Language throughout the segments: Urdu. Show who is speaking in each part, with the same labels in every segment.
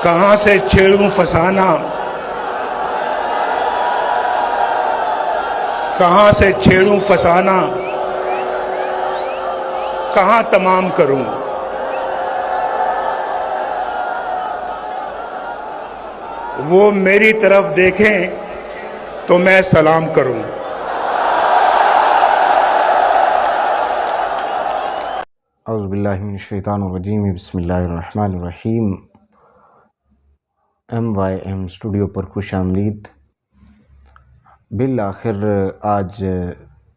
Speaker 1: کہاں سے چھیڑوں فسانہ، کہاں سے چھیڑوں فسانہ، کہاں تمام کروں؟ وہ میری طرف دیکھیں تو میں سلام کروں۔
Speaker 2: اعوذ باللہ من الشیطان الرجیم، بسم اللہ الرحمن الرحیم۔ MYM اسٹوڈیو پر خوش آمدید۔ بالآخر آج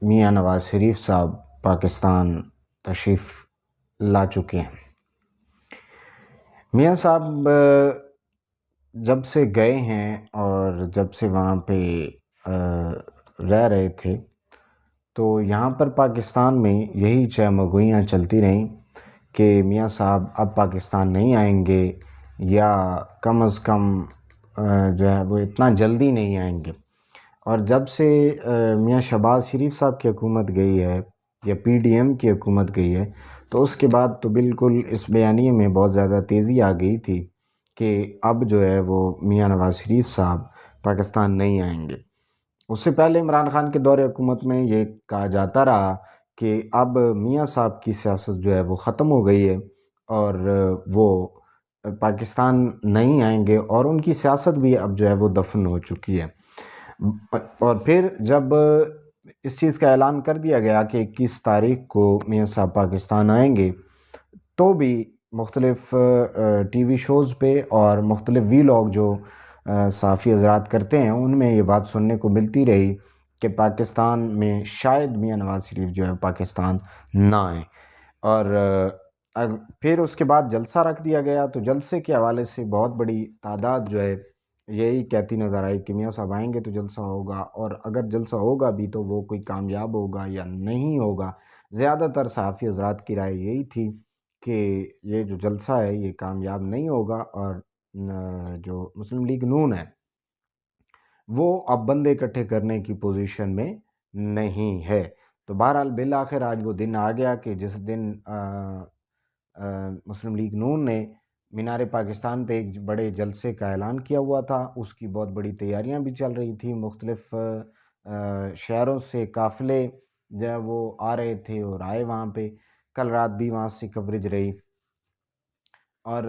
Speaker 2: میاں نواز شریف صاحب پاکستان تشریف لا چکے ہیں۔ میاں صاحب جب سے گئے ہیں اور جب سے وہاں پہ رہ رہے تھے تو یہاں پر پاکستان میں یہی چہمگوئیاں چلتی رہیں کہ میاں صاحب اب پاکستان نہیں آئیں گے، یا کم از کم جو ہے وہ اتنا جلدی نہیں آئیں گے۔ اور جب سے میاں شہباز شریف صاحب کی حکومت گئی ہے یا PDM کی حکومت گئی ہے تو اس کے بعد تو بالکل اس بیانیے میں بہت زیادہ تیزی آ گئی تھی کہ اب جو ہے وہ میاں نواز شریف صاحب پاکستان نہیں آئیں گے۔ اس سے پہلے عمران خان کے دور حکومت میں یہ کہا جاتا رہا کہ اب میاں صاحب کی سیاست جو ہے وہ ختم ہو گئی ہے اور وہ پاکستان نہیں آئیں گے، اور ان کی سیاست بھی اب جو ہے وہ دفن ہو چکی ہے۔ اور پھر جب اس چیز کا اعلان کر دیا گیا کہ 21 تاریخ کو میاں صاحب پاکستان آئیں گے، تو بھی مختلف ٹی وی شوز پہ اور مختلف ویلاگ جو صحافی حضرات کرتے ہیں ان میں یہ بات سننے کو ملتی رہی کہ پاکستان میں شاید میاں نواز شریف جو ہے پاکستان نہ آئیں۔ اور پھر اس کے بعد جلسہ رکھ دیا گیا، تو جلسے کے حوالے سے بہت بڑی تعداد جو ہے یہی کہتی نظر آئی کہ میاں صاحب آئیں گے تو جلسہ ہوگا، اور اگر جلسہ ہوگا بھی تو وہ کوئی کامیاب ہوگا یا نہیں ہوگا۔ زیادہ تر صحافی حضرات کی رائے یہی تھی کہ یہ جو جلسہ ہے یہ کامیاب نہیں ہوگا، اور جو مسلم لیگ نون ہے وہ اب بندے اکٹھے کرنے کی پوزیشن میں نہیں ہے۔ تو بہرحال بالآخر آج وہ دن آ گیا کہ جس دن مسلم لیگ نون نے مینار پاکستان پہ ایک بڑے جلسے کا اعلان کیا ہوا تھا، اس کی بہت بڑی تیاریاں بھی چل رہی تھیں، مختلف شہروں سے قافلے جو ہے وہ آ رہے تھے اور آئے وہاں پہ، کل رات بھی وہاں سے کوریج رہی، اور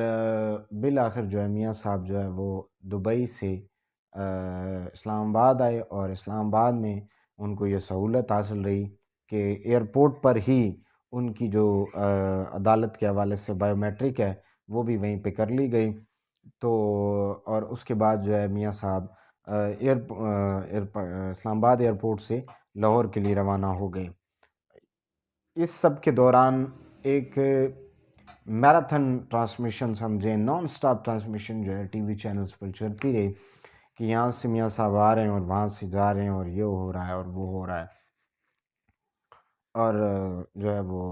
Speaker 2: بالآخر جو ہے میاں صاحب جو ہے وہ دبئی سے اسلام آباد آئے، اور اسلام آباد میں ان کو یہ سہولت حاصل رہی کہ ایئرپورٹ پر ہی ان کی جو عدالت کے حوالے سے بائیو میٹرک ہے وہ بھی وہیں پہ کر لی گئی۔ تو اور اس کے بعد جو ہے میاں صاحب اسلام آباد ایئرپورٹ سے لاہور کے لیے روانہ ہو گئے۔ اس سب کے دوران ایک میراتھن ٹرانسمیشن سمجھیں، نان سٹاپ ٹرانسمیشن جو ہے ٹی وی چینلز پر چلتی رہی کہ یہاں سے میاں صاحب آ رہے ہیں اور وہاں سے جا رہے ہیں اور یہ ہو رہا ہے اور وہ ہو رہا ہے، اور جو ہے وہ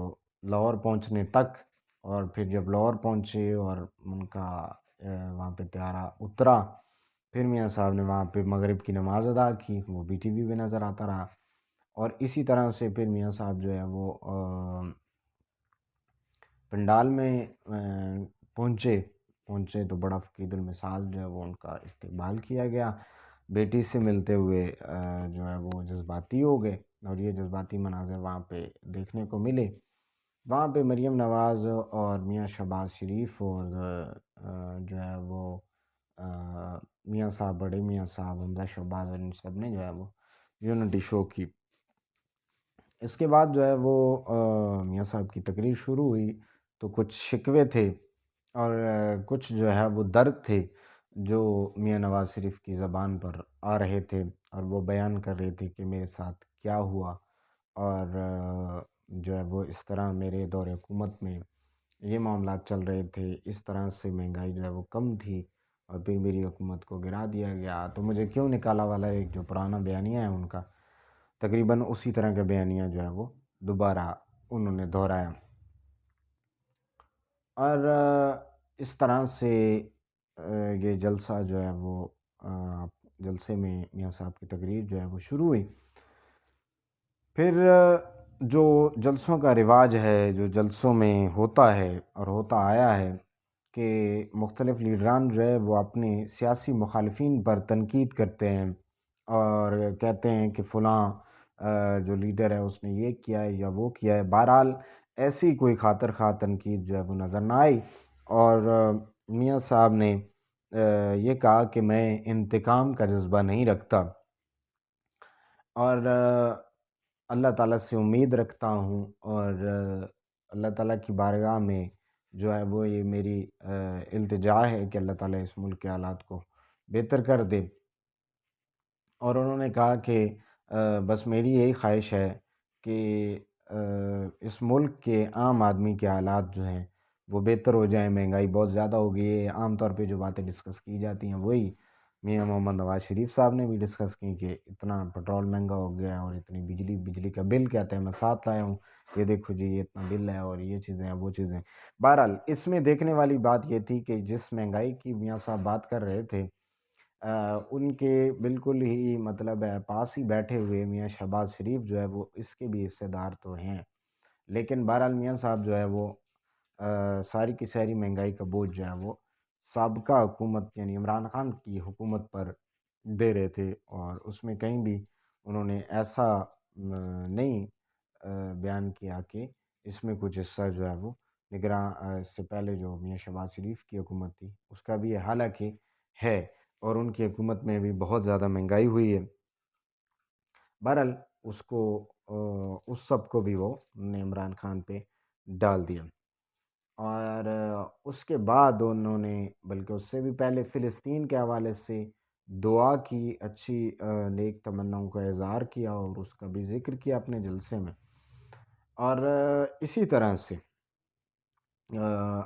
Speaker 2: لاہور پہنچنے تک، اور پھر جب لاہور پہنچے اور ان کا وہاں پہ طیارہ اترا، پھر میاں صاحب نے وہاں پہ مغرب کی نماز ادا کی، وہ بھی ٹی وی پہ نظر آتا رہا، اور اسی طرح سے پھر میاں صاحب جو ہے وہ پنڈال میں پہنچے تو بڑا فقید المثال جو ہے وہ ان کا استقبال کیا گیا، بیٹی سے ملتے ہوئے جو ہے وہ جذباتی ہو گئے، اور یہ جذباتی مناظر وہاں پہ دیکھنے کو ملے۔ وہاں پہ مریم نواز اور میاں شہباز شریف اور جو ہے وہ میاں صاحب، بڑے میاں صاحب، حمزہ شہباز، اور ان سب نے جو ہے وہ یونٹی شو کی۔ اس کے بعد جو ہے وہ میاں صاحب کی تقریر شروع ہوئی تو کچھ شکوے تھے اور کچھ جو ہے وہ درد تھے جو میاں نواز شریف کی زبان پر آ رہے تھے، اور وہ بیان کر رہے تھے کہ میرے ساتھ کیا ہوا، اور جو ہے وہ اس طرح میرے دور حکومت میں یہ معاملات چل رہے تھے، اس طرح سے مہنگائی جو ہے وہ کم تھی، اور پھر میری حکومت کو گرا دیا گیا، تو مجھے کیوں نکالا والا ایک جو پرانا بیانیہ ہے ان کا، تقریباً اسی طرح کا بیانیہ جو ہے وہ دوبارہ انہوں نے دہرایا۔ اور اس طرح سے یہ جلسہ جو ہے وہ جلسے میں میاں صاحب کی تقریر جو ہے وہ شروع ہوئی۔ پھر جو جلسوں کا رواج ہے، جو جلسوں میں ہوتا ہے اور ہوتا آیا ہے کہ مختلف لیڈران جو ہے وہ اپنے سیاسی مخالفین پر تنقید کرتے ہیں اور کہتے ہیں کہ فلاں جو لیڈر ہے اس نے یہ کیا ہے یا وہ کیا ہے۔ بہرحال ایسی کوئی خاطر خواہ تنقید جو ہے وہ نظر نہ آئی، اور میاں صاحب نے یہ کہا کہ میں انتقام کا جذبہ نہیں رکھتا، اور اللہ تعالیٰ سے امید رکھتا ہوں، اور اللہ تعالیٰ کی بارگاہ میں جو ہے وہ یہ میری التجا ہے کہ اللہ تعالیٰ اس ملک کے حالات کو بہتر کر دے۔ اور انہوں نے کہا کہ بس میری یہی خواہش ہے کہ اس ملک کے عام آدمی کے حالات جو ہیں وہ بہتر ہو جائیں۔ مہنگائی بہت زیادہ ہو گئی ہے، عام طور پہ جو باتیں ڈسکس کی جاتی ہیں وہی میاں محمد نواز شریف صاحب نے بھی ڈسکس کی کہ اتنا پٹرول مہنگا ہو گیا ہے اور اتنی بجلی کا بل کہتے ہیں میں ساتھ لایا ہوں، یہ دیکھو جی یہ اتنا بل ہے اور یہ چیزیں ہیں وہ چیزیں۔ بہرحال اس میں دیکھنے والی بات یہ تھی کہ جس مہنگائی کی میاں صاحب بات کر رہے تھے، ان کے بالکل ہی مطلب ہے پاس ہی بیٹھے ہوئے میاں شہباز شریف جو ہے وہ اس کے بھی حصے دار تو ہیں، لیکن بہرحال میاں صاحب جو ہے وہ ساری کی ساری مہنگائی کا بوجھ جو ہے وہ سابقہ حکومت یعنی عمران خان کی حکومت پر دے رہے تھے، اور اس میں کہیں بھی انہوں نے ایسا نہیں بیان کیا کہ اس میں کچھ حصہ جو ہے وہ نگراں اس سے پہلے جو میاں شہباز شریف کی حکومت تھی اس کا بھی ہے، حالانکہ ہے، اور ان کی حکومت میں بھی بہت زیادہ مہنگائی ہوئی ہے۔ بہرحال اس کو اس سب کو بھی وہ نے عمران خان پہ ڈال دیا، اور اس کے بعد انہوں نے بلکہ اس سے بھی پہلے فلسطین کے حوالے سے دعا کی، اچھی نیک تمناؤں کا اظہار کیا اور اس کا بھی ذکر کیا اپنے جلسے میں، اور اسی طرح سے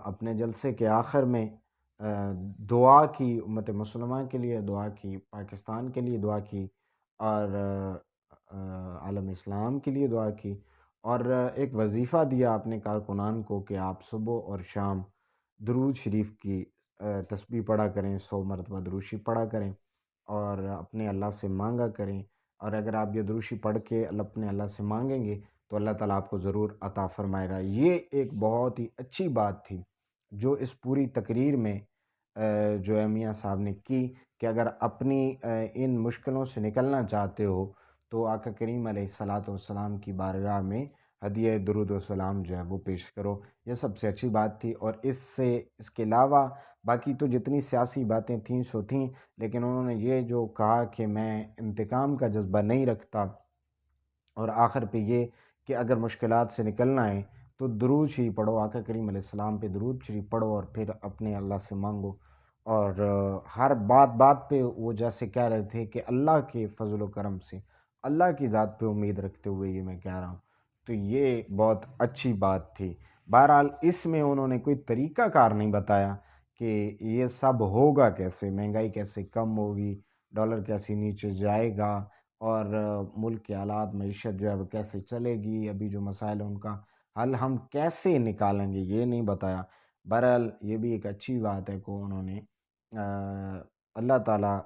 Speaker 2: اپنے جلسے کے آخر میں دعا کی، امت مسلمہ کے لیے دعا کی، پاکستان کے لیے دعا کی، اور عالم اسلام کے لیے دعا کی، اور ایک وظیفہ دیا اپنے کارکنان کو کہ آپ صبح اور شام درود شریف کی تسبیح پڑھا کریں، 100 مرتبہ درود شریف پڑھا کریں، اور اپنے اللہ سے مانگا کریں، اور اگر آپ یہ درود شریف پڑھ کے اپنے اللہ سے مانگیں گے تو اللہ تعالیٰ آپ کو ضرور عطا فرمائے گا۔ یہ ایک بہت ہی اچھی بات تھی جو اس پوری تقریر میں جو ہے میاں صاحب نے کی، کہ اگر اپنی ان مشکلوں سے نکلنا چاہتے ہو تو آقا کریم علیہ الصلاۃ والسلام کی بارگاہ میں ہدیہ درود و سلام جو ہے وہ پیش کرو۔ یہ سب سے اچھی بات تھی، اور اس کے علاوہ باقی تو جتنی سیاسی باتیں تھیں سو تھیں، لیکن انہوں نے یہ جو کہا کہ میں انتقام کا جذبہ نہیں رکھتا، اور آخر پہ یہ کہ اگر مشکلات سے نکلنا ہے تو درود شریف پڑھو، آقا کریم علیہ السلام پہ درود شریف پڑھو، اور پھر اپنے اللہ سے مانگو، اور ہر بات پہ وہ جیسے کہہ رہے تھے کہ اللہ کے فضل و کرم سے، اللہ کی ذات پہ امید رکھتے ہوئے یہ میں کہہ رہا ہوں، تو یہ بہت اچھی بات تھی۔ بہرحال اس میں انہوں نے کوئی طریقہ کار نہیں بتایا کہ یہ سب ہوگا کیسے، مہنگائی کیسے کم ہوگی، ڈالر کیسے نیچے جائے گا، اور ملک کے حالات معیشت جو ہے وہ کیسے چلے گی، ابھی جو مسائل ہیں ان کا حل ہم کیسے نکالیں گے، یہ نہیں بتایا۔ بہرحال یہ بھی ایک اچھی بات ہے کہ انہوں نے اللہ تعالیٰ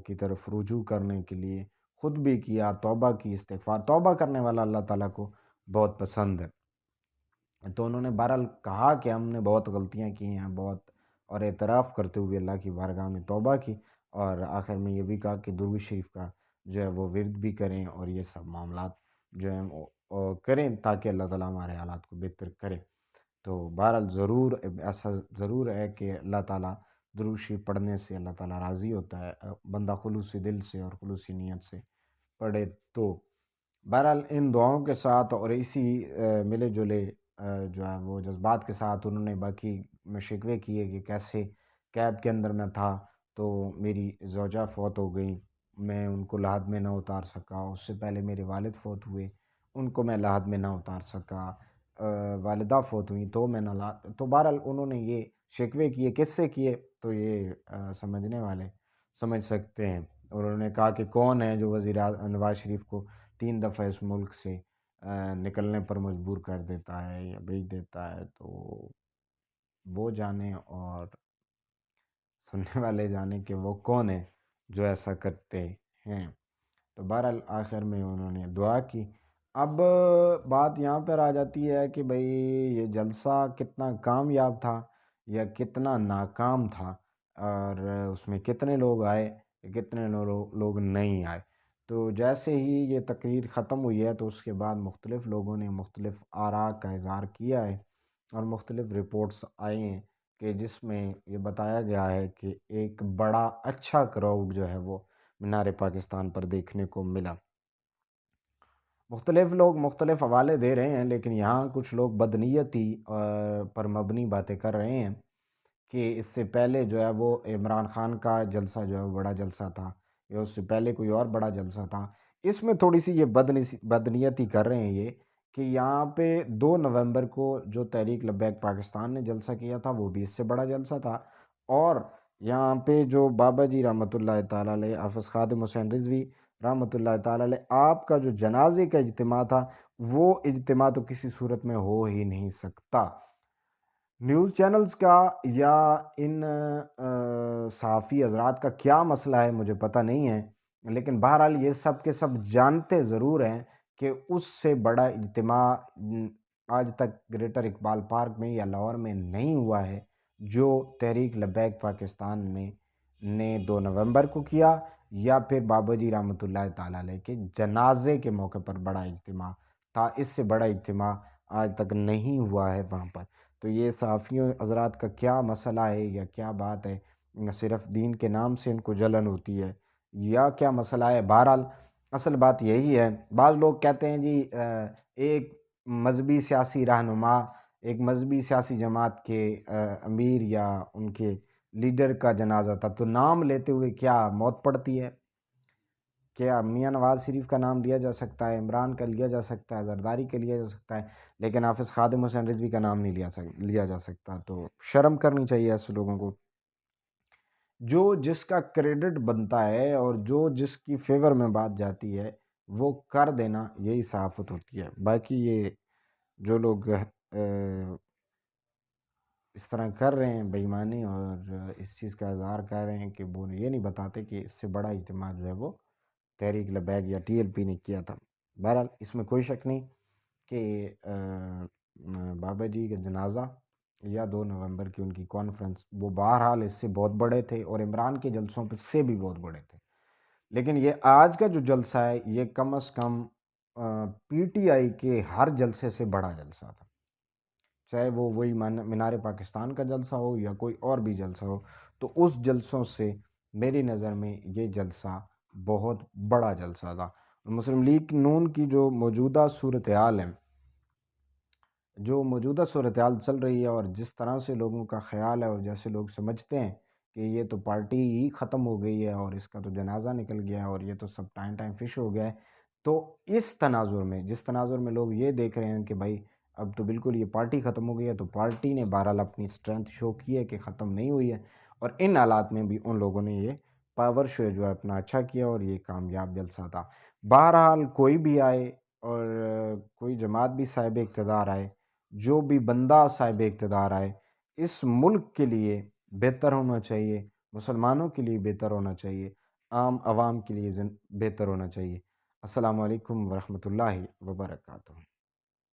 Speaker 2: کی طرف رجوع کرنے کے لیے خود بھی کیا، توبہ کی، استغفار، توبہ کرنے والا اللہ تعالیٰ کو بہت پسند ہے۔ تو انہوں نے بہرحال کہا کہ ہم نے بہت غلطیاں کی ہیں بہت، اور اعتراف کرتے ہوئے اللہ کی بارگاہ میں توبہ کی، اور آخر میں یہ بھی کہا کہ درود شریف کا جو ہے وہ ورد بھی کریں، اور یہ سب معاملات جو ہیں وہ کریں تاکہ اللہ تعالیٰ ہمارے حالات کو بہتر کرے۔ تو بہرحال ضرور ایسا ضرور ہے کہ اللہ تعالیٰ درود شریف پڑھنے سے اللہ تعالیٰ راضی ہوتا ہے، بندہ خلوصی دل سے اور خلوصی نیت سے پڑھے تو۔ بہرحال ان دعاؤں کے ساتھ اور اسی ملے جلے جو ہے وہ جذبات کے ساتھ انہوں نے باقی شکوے کیے کہ کیسے قید کے اندر میں تھا تو میری زوجہ فوت ہو گئی، میں ان کو لحد میں نہ اتار سکا، اس سے پہلے میرے والد فوت ہوئے، ان کو میں لحد میں نہ اتار سکا، والدہ فوت ہوئی تو میں نہ تو بہرحال انہوں نے یہ شکوے کیے، کس سے کیے، تو یہ سمجھنے والے سمجھ سکتے ہیں۔ اور انہوں نے کہا کہ کون ہے جو وزیر نواز شریف کو 3 دفعہ اس ملک سے نکلنے پر مجبور کر دیتا ہے یا بھیج دیتا ہے، تو وہ جانے اور سننے والے جانے کہ وہ کون ہے جو ایسا کرتے ہیں۔ تو بہرحال آخر میں انہوں نے دعا کی۔ اب بات یہاں پر آ جاتی ہے کہ بھئی یہ جلسہ کتنا کامیاب تھا، یا کتنا ناکام تھا، اور اس میں کتنے لوگ آئے، کتنے لوگ نہیں آئے۔ تو جیسے ہی یہ تقریر ختم ہوئی ہے تو اس کے بعد مختلف لوگوں نے مختلف آراء کا اظہار کیا ہے، اور مختلف رپورٹس آئی ہیں کہ جس میں یہ بتایا گیا ہے کہ ایک بڑا اچھا کراؤڈ جو ہے وہ مینار پاکستان پر دیکھنے کو ملا۔ مختلف لوگ مختلف حوالے دے رہے ہیں، لیکن یہاں کچھ لوگ بدنیتی پر مبنی باتیں کر رہے ہیں کہ اس سے پہلے جو ہے وہ عمران خان کا جلسہ جو ہے وہ بڑا جلسہ تھا، یا اس سے پہلے کوئی اور بڑا جلسہ تھا۔ اس میں تھوڑی سی یہ بدنیتی کر رہے ہیں یہ، کہ یہاں پہ 2 نومبر کو جو تحریک لبیک پاکستان نے جلسہ کیا تھا وہ بھی اس سے بڑا جلسہ تھا، اور یہاں پہ جو بابا جی رحمۃ اللہ تعالیٰ علیہ، حافظ خادم حسین رضوی رحمۃ اللہ تعالیٰ علیہ، آپ کا جو جنازے کا اجتماع تھا، وہ اجتماع تو کسی صورت میں ہو ہی نہیں سکتا۔ نیوز چینلز کا یا ان صحافی حضرات کا کیا مسئلہ ہے مجھے پتہ نہیں ہے، لیکن بہرحال یہ سب کے سب جانتے ضرور ہیں کہ اس سے بڑا اجتماع آج تک گریٹر اقبال پارک میں یا لاہور میں نہیں ہوا ہے، جو تحریک لبیک پاکستان نے 2 نومبر کو کیا، یا پھر بابا جی رحمۃ اللہ تعالیٰ علیہ کے جنازے کے موقع پر بڑا اجتماع تھا۔ اس سے بڑا اجتماع آج تک نہیں ہوا ہے وہاں پر۔ تو یہ صحافیوں حضرات کا کیا مسئلہ ہے یا کیا بات ہے، صرف دین کے نام سے ان کو جلن ہوتی ہے یا کیا مسئلہ ہے؟ بہرحال اصل بات یہی ہے۔ بعض لوگ کہتے ہیں جی ایک مذہبی سیاسی رہنما، ایک مذہبی سیاسی جماعت کے امیر یا ان کے لیڈر کا جنازہ تھا، تو نام لیتے ہوئے کیا موت پڑتی ہے؟ کیا میاں نواز شریف کا نام لیا جا سکتا ہے، عمران کا لیا جا سکتا ہے، زرداری کا لیا جا سکتا ہے، لیکن حافظ خادم حسین رضوی کا نام نہیں لیا جا سکتا؟ تو شرم کرنی چاہیے ایسے لوگوں کو۔ جو جس کا کریڈٹ بنتا ہے اور جو جس کی فیور میں بات جاتی ہے وہ کر دینا، یہی صحافت ہوتی ہے۔ باقی یہ جو لوگ اس طرح کر رہے ہیں بے ایمانی اور اس چیز کا اظہار کر رہے ہیں کہ وہ یہ نہیں بتاتے کہ اس سے بڑا اجتماع جو ہے وہ تحریک لبیک یا ٹی ایل پی نے کیا تھا۔ بہرحال اس میں کوئی شک نہیں کہ بابا جی کا جنازہ یا 2 نومبر کی ان کی کانفرنس وہ بہرحال اس سے بہت بڑے تھے، اور عمران کے جلسوں پہ سے بھی بہت بڑے تھے، لیکن یہ آج کا جو جلسہ ہے یہ کم از کم پی ٹی آئی کے ہر جلسے سے بڑا جلسہ تھا، چاہے وہ وہی مینار پاکستان کا جلسہ ہو یا کوئی اور بھی جلسہ ہو۔ تو اس جلسوں سے میری نظر میں یہ جلسہ بہت بڑا جلسہ تھا۔ مسلم لیگ نون کی جو موجودہ صورتحال ہے، جو موجودہ صورتحال چل رہی ہے، اور جس طرح سے لوگوں کا خیال ہے اور جیسے لوگ سمجھتے ہیں کہ یہ تو پارٹی ہی ختم ہو گئی ہے اور اس کا تو جنازہ نکل گیا ہے اور یہ تو سب ٹائم فش ہو گیا ہے، تو اس تناظر میں، جس تناظر میں لوگ یہ دیکھ رہے ہیں کہ بھائی اب تو بالکل یہ پارٹی ختم ہو گئی ہے، تو پارٹی نے بہرحال اپنی اسٹرینتھ شو کی ہے کہ ختم نہیں ہوئی ہے، اور ان حالات میں بھی ان لوگوں نے یہ پاور شو جو ہے اپنا اچھا کیا اور یہ کامیاب جلسہ تھا۔ بہرحال کوئی بھی آئے اور کوئی جماعت بھی صاحب اقتدار آئے، جو بھی بندہ صاحب اقتدار آئے، اس ملک کے لیے بہتر ہونا چاہیے، مسلمانوں کے لیے بہتر ہونا چاہیے، عام عوام کے لیے بہتر ہونا چاہیے۔ السلام علیکم ورحمۃ اللہ وبرکاتہ۔